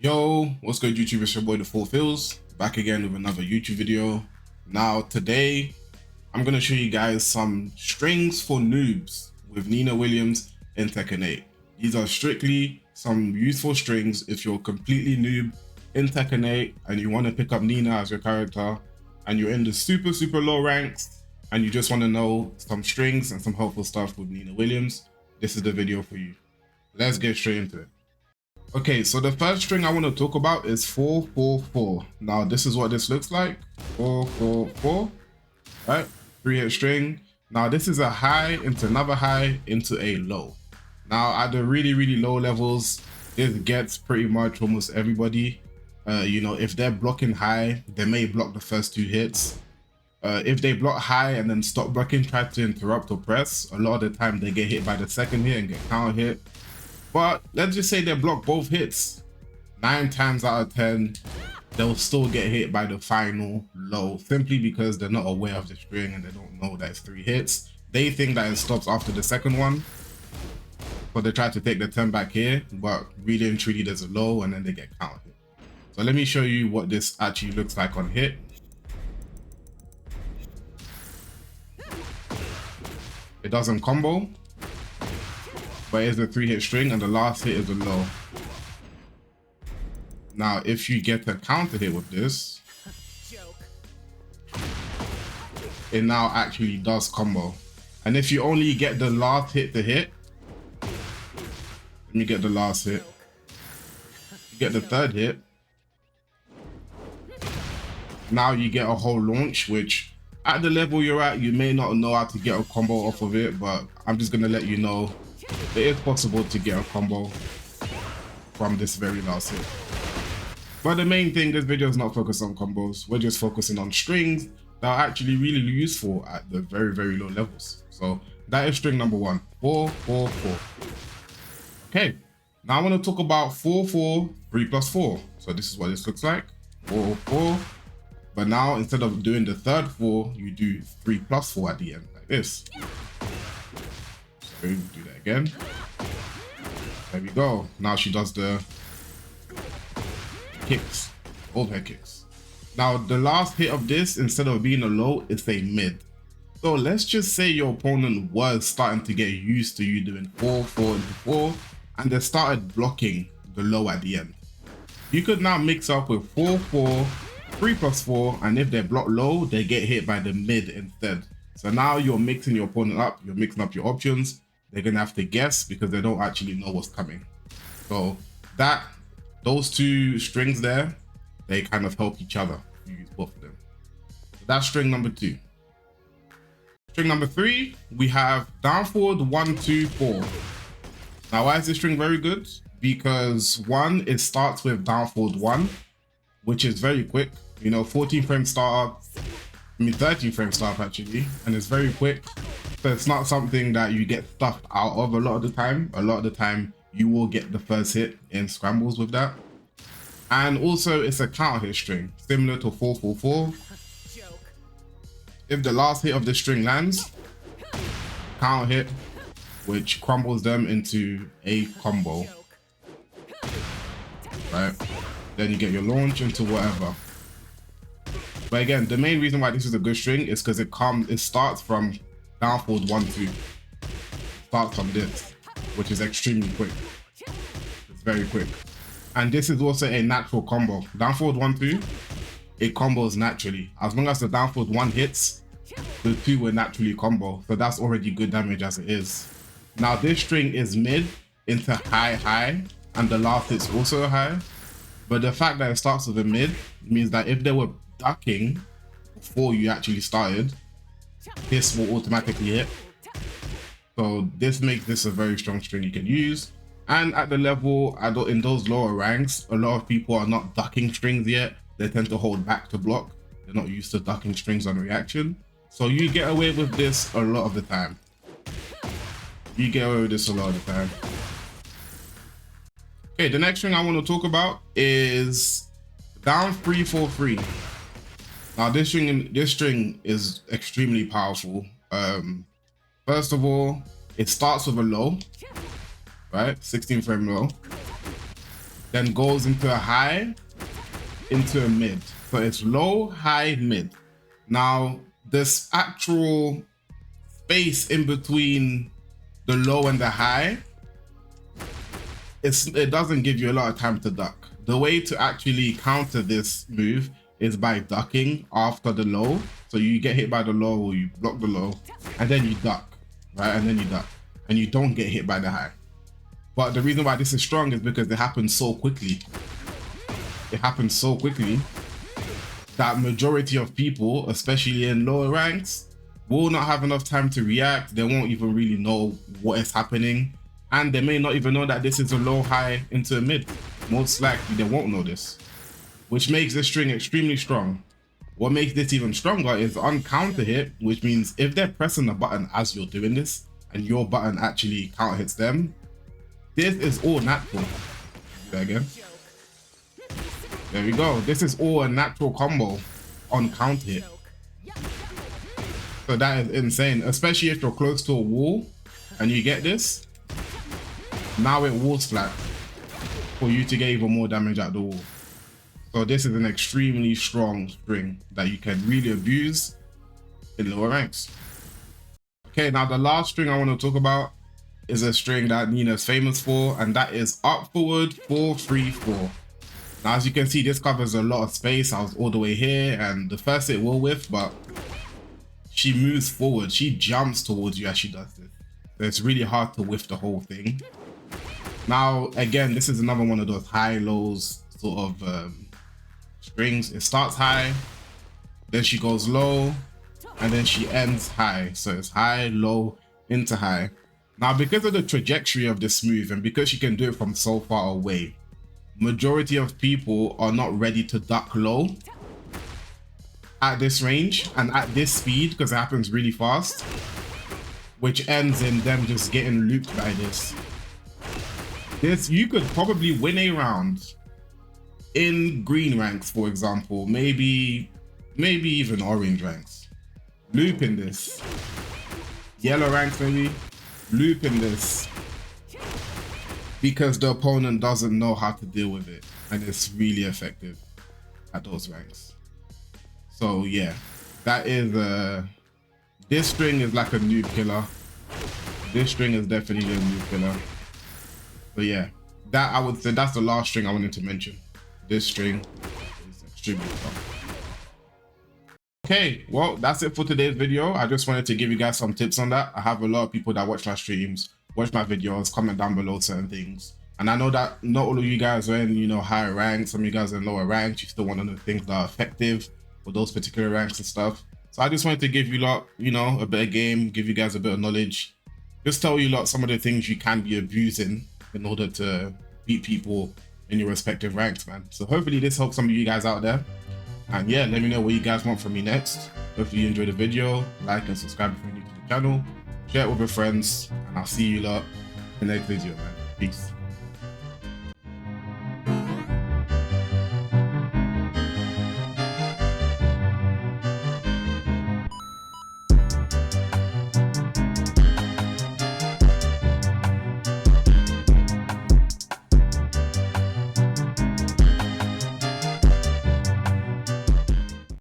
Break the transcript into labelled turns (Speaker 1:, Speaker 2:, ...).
Speaker 1: Yo, what's good YouTube? It's your boy The Full Feels, back again with another YouTube video. Now today, I'm going to show you guys some strings for noobs with Nina Williams in Tekken 8. These are strictly some useful strings if you're completely noob in Tekken 8 and you want to pick up Nina as your character and you're in the super low ranks and you just want to know some strings and some helpful stuff with Nina Williams. This is the video for you. Let's get straight into it. Okay, so the first string I want to talk about is 444. Now this is what this looks like. 444, right? 3-hit string. Now this is a high into another high into a low. Now at the really low levels, this gets pretty much almost everybody. You know, if they're blocking high, they may block the first 2 hits. If they block high and then stop blocking, try to interrupt or press, a lot of the time they get hit by the second hit and get counter hit. But let's just say they block both hits. 9 times out of 10, they'll still get hit by the final low, simply because they're not aware of the string and they don't know that it's 3 hits. They think that it stops after the second one, but they try to take the turn back here, but really and truly there's a low and then they get counter hit. So let me show you what this actually looks like on hit. It doesn't combo, but it's a 3-hit string and the last hit is a low. Now, if you get a counter hit with this, it now actually does combo. And if you only get the last hit to hit, let me get the last hit. You get the third hit. Now you get a whole launch, which at the level you're at, you may not know how to get a combo off of it, but I'm just gonna let you know it is possible to get a combo from this very last hit. But the main thing, this video is not focused on combos. We're just focusing on strings that are actually really useful at the very low levels. So that is string number 1, 444. Okay, now I want to talk about 4 3 plus 4. So this is what this looks like, 4 4. But now instead of doing the third 4, you do 3 plus 4 at the end, like this. So we do that again. There we go. Now she does the kicks, overhead kicks. Now the last hit of this, instead of being a low, it's a mid. So let's just say your opponent was starting to get used to you doing 4 4 into 4 and they started blocking the low at the end. You could now mix up with 4 4, 3 plus 4, and if they block low, they get hit by the mid instead. So now you're mixing your opponent up, you're mixing up your options. They're gonna have to guess because they don't actually know what's coming. So those 2 strings there, they kind of help each other. You use both of them. So that's string number 2. String number 3, we have down forward 1 2 4. Now why is this string very good? Because 1, it starts with down forward 1, which is very quick. You know, 14 frame startup, 13 frame startup actually, and it's very quick. So it's not something that you get stuffed out of a lot of the time. A lot of the time you will get the first hit in scrambles with that. And also it's a counter hit string, similar to 444. If the last hit of the string lands, counter hit, which crumbles them into a combo. Right? Then you get your launch into whatever. But again, the main reason why this is a good string is because it starts from down forward 1 2. Starts from this, which is extremely quick. It's very quick. And this is also a natural combo. Down forward 1 2, it combos naturally. As long as the down forward 1 hits, the 2 will naturally combo. So that's already good damage as it is. Now this string is mid into high, and the last hit's also high. But the fact that it starts with a mid means that if they were ducking before you actually started, this will automatically hit. So this makes this a very strong string you can use. And at the level, in those lower ranks, a lot of people are not ducking strings yet. They tend to hold back to block. They're not used to ducking strings on reaction. So you get away with this a lot of the time. Okay, the next string I want to talk about is down 3 4 3. Now this string is extremely powerful. First of all, it starts with a low, right? 16 frame low. then goes into a high, into a mid. So it's low, high, mid. Now, this actual space in between the low and the high, it doesn't give you a lot of time to duck. The way to actually counter this move is by ducking after the low. So you get hit by the low, or you block the low, and then you duck, right? And then you duck, and you don't get hit by the high. But the reason why this is strong is because it happens so quickly. It happens so quickly that majority of people, especially in lower ranks, will not have enough time to react. They won't even really know what is happening. And they may not even know that this is a low high into a mid. Most likely they won't know this, which makes this string extremely strong. What makes this even stronger is on counter hit, which means if they're pressing the button as you're doing this and your button actually counter hits them, this is all natural. There again. There we go. This is all a natural combo on counter hit. So that is insane, especially if you're close to a wall and you get this. Now it walls flat for you to get even more damage at the wall. So this is an extremely strong string that you can really abuse in lower ranks. Okay, now the last string I want to talk about is a string that Nina is famous for, and that is up forward 4-3-4. Now, as you can see, this covers a lot of space. I was all the way here, and the first hit will whiff, but she moves forward. She jumps towards you as she does this. So it's really hard to whiff the whole thing. Now, again, this is another one of those high-lows sort of strings. It starts high, then she goes low, and then she ends high. So it's high, low, into high. Now, because of the trajectory of this move, and because she can do it from so far away, majority of people are not ready to duck low at this range and at this speed, because it happens really fast, which ends in them just getting looped by this. You could probably win a round in green ranks, for example, maybe even orange ranks, looping this. Yellow ranks maybe, looping this, because the opponent doesn't know how to deal with it, and it's really effective at those ranks. So yeah, that is this string is like a noob killer. This string is definitely a noob killer. But yeah, that I would say that's the last string I wanted to mention. This string is extremely strong. Okay, well, that's it for today's video. I just wanted to give you guys some tips on that. I have a lot of people that watch my streams, watch my videos, comment down below certain things. And I know that not all of you guys are in, higher ranks. Some of you guys are in lower ranks. You still want to know things that are effective for those particular ranks and stuff. So I just wanted to give you lot, a bit of game, give you guys a bit of knowledge. Just tell you lot some of the things you can be abusing in order to beat people in your respective ranks, man. So hopefully this helps some of you guys out there. And yeah, let me know what you guys want from me next. Hopefully you enjoyed the video. Like and subscribe if you're new to the channel. Share it with your friends. And I'll see you lot in the next video, man. Peace.